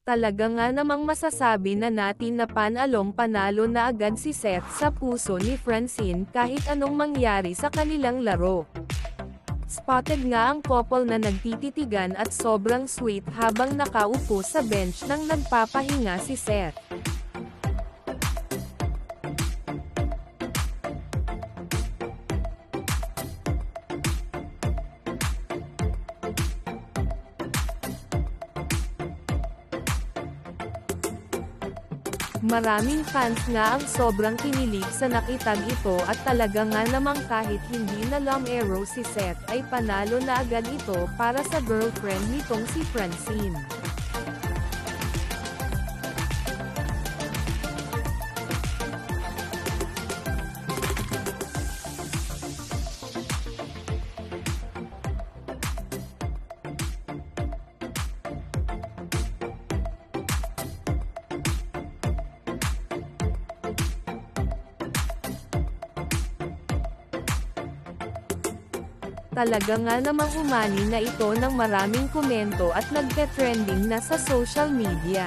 Talaga nga namang masasabi na natin na panalo na agad si Seth sa puso ni Francine kahit anong mangyari sa kanilang laro. Spotted nga ang couple na nagtititigan at sobrang sweet habang nakaupo sa bench nang nagpapahinga si Seth. Maraming fans nga ang sobrang kinilig sa nakitag ito at talaga nga namang kahit hindi na lumero si Seth ay panalo na agad ito para sa girlfriend nitong si Francine. Talaga nga namang umani na ito ng maraming komento at nagte-trending na sa social media.